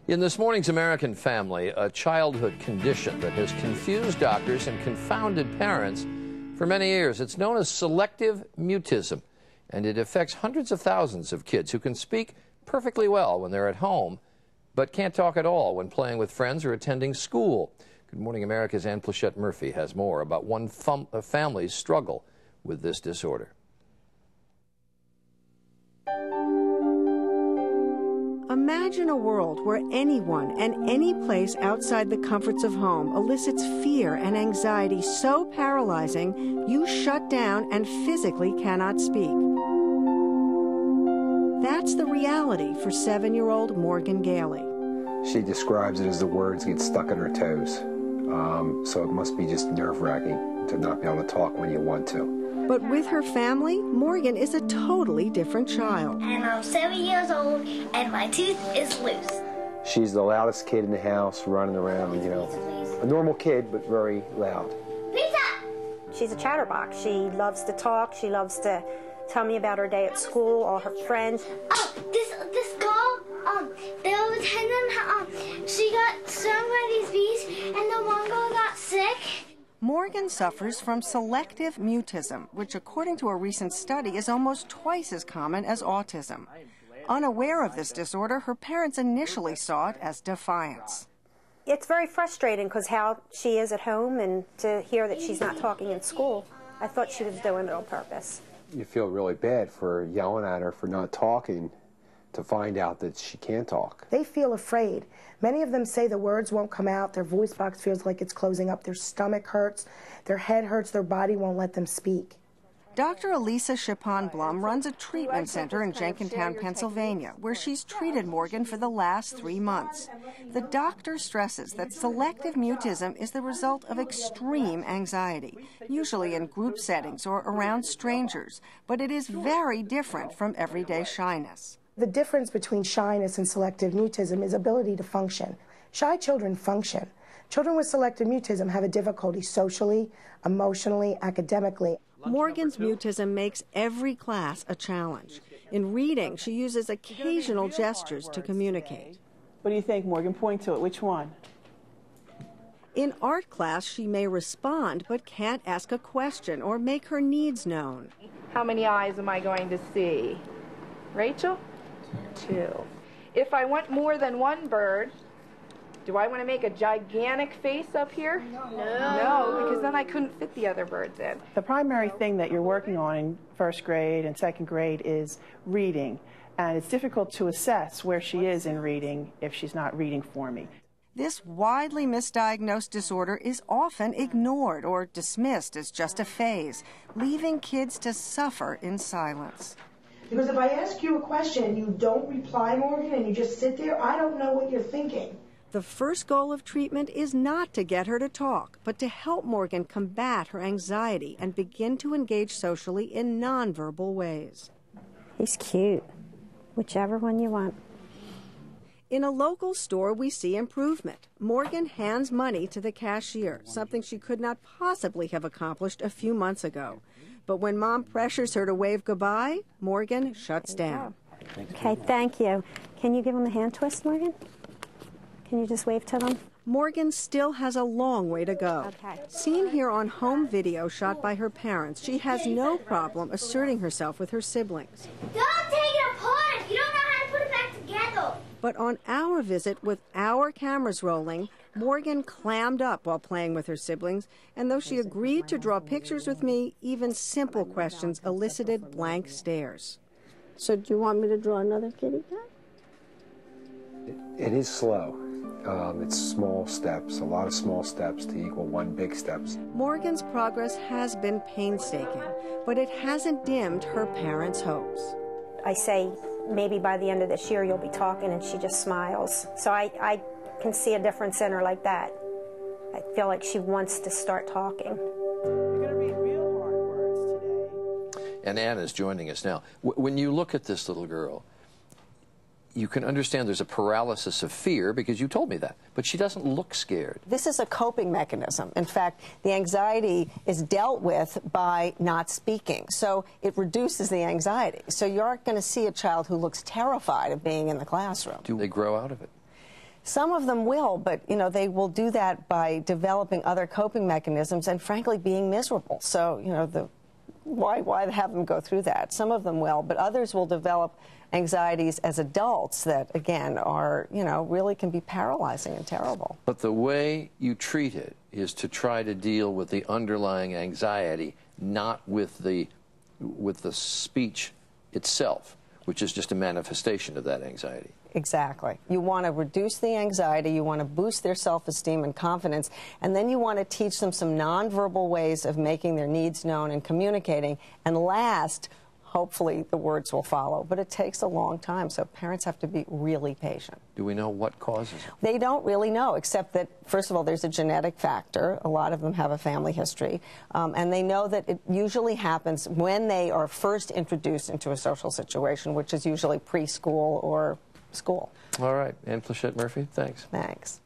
In this morning's American Family, a childhood condition that has confused doctors and confounded parents for many years. It's known as selective mutism, and it affects hundreds of thousands of kids who can speak perfectly well when they're at home, but can't talk at all when playing with friends or attending school. Good Morning America's Ann Plachette Murphy has more about one family's struggle with this disorder. Imagine a world where anyone and any place outside the comforts of home elicits fear and anxiety so paralyzing you shut down and physically cannot speak. That's the reality for 7-year-old Morgan Gailey. She describes it as the words get stuck in her toes. So it must be just nerve-wracking to not be able to talk when you want to. But with her family, Morgan is a totally different child. And I'm 7 years old, and my tooth is loose. She's the loudest kid in the house, running around, you know. A normal kid, but very loud. Pizza! She's a chatterbox. She loves to talk. She loves to tell me about her day at school, all her friends. Oh, this girl, the attendant, she got stung by these bees, and the one girl got sick. Morgan suffers from selective mutism, which according to a recent study is almost twice as common as autism. Unaware of this disorder, her parents initially saw it as defiance. It's very frustrating because how she is at home and to hear that she's not talking in school, I thought she was doing it on purpose. You feel really bad for yelling at her for not talking to find out that she can't talk. They feel afraid. Many of them say the words won't come out, their voice box feels like it's closing up, their stomach hurts, their head hurts, their body won't let them speak. Dr. Elisa Chapon-Blum runs a treatment center in Jenkintown, Pennsylvania, where she's treated Morgan for the last 3 months. The doctor stresses that selective mutism is the result of extreme anxiety, usually in group settings or around strangers, but it is very different from everyday shyness. The difference between shyness and selective mutism is ability to function. Shy children function. Children with selective mutism have a difficulty socially, emotionally, academically. Morgan's mutism makes every class a challenge. In reading, she uses occasional gestures to communicate. What do you think, Morgan? Point to it. Which one? In art class, she may respond but can't ask a question or make her needs known. How many eyes am I going to see? Rachel? 2. If I want more than one bird, do I want to make a gigantic face up here? No, because then I couldn't fit the other birds in. The primary thing that you're working on in first grade and second grade is reading. And it's difficult to assess where she is in reading if she's not reading for me. This widely misdiagnosed disorder is often ignored or dismissed as just a phase, leaving kids to suffer in silence. Because if I ask you a question and you don't reply, Morgan, and you just sit there, I don't know what you're thinking. The first goal of treatment is not to get her to talk, but to help Morgan combat her anxiety and begin to engage socially in nonverbal ways. He's cute. Whichever one you want. In a local store, we see improvement. Morgan hands money to the cashier, something she could not possibly have accomplished a few months ago. But when Mom pressures her to wave goodbye, Morgan shuts down. Okay, thank you. Can you give them a hand twist, Morgan? Can you just wave to them? Morgan still has a long way to go. Okay. Seen here on home video shot by her parents, she has no problem asserting herself with her siblings. Don't take it apart if you don't know how to put it back together. But on our visit with our cameras rolling, Morgan clammed up while playing with her siblings, and though she agreed to draw pictures with me, even simple questions elicited blank stares. So do you want me to draw another kitty cat? It is slow. It's small steps, a lot of small steps to equal one big step. Morgan's progress has been painstaking, but it hasn't dimmed her parents' hopes. I say, maybe by the end of this year you'll be talking, and she just smiles. So I can see a difference in her like that. I feel like she wants to start talking. You're going to read real hard words today. And Ann is joining us now. When you look at this little girl, you can understand there's a paralysis of fear because you told me that, but she doesn't look scared. This is a coping mechanism. In fact, the anxiety is dealt with by not speaking, so it reduces the anxiety. So you aren't going to see a child who looks terrified of being in the classroom. Do they grow out of it? Some of them will, but you know, they will do that by developing other coping mechanisms and frankly being miserable. So, you know, why have them go through that? Some of them will, but others will develop anxieties as adults that, again, are, you know, really can be paralyzing and terrible. But the way you treat it is to try to deal with the underlying anxiety, not with the speech itself, which is just a manifestation of that anxiety. Exactly. You want to reduce the anxiety, you want to boost their self-esteem and confidence, and then you want to teach them some nonverbal ways of making their needs known and communicating, and last, hopefully the words will follow. But it takes a long time, so parents have to be really patient. Do we know what causes it? They don't really know, except that, first of all, there's a genetic factor. A lot of them have a family history. And they know that it usually happens when they are first introduced into a social situation, which is usually preschool or school. All right. Anne Plachette Murphy, thanks. Thanks.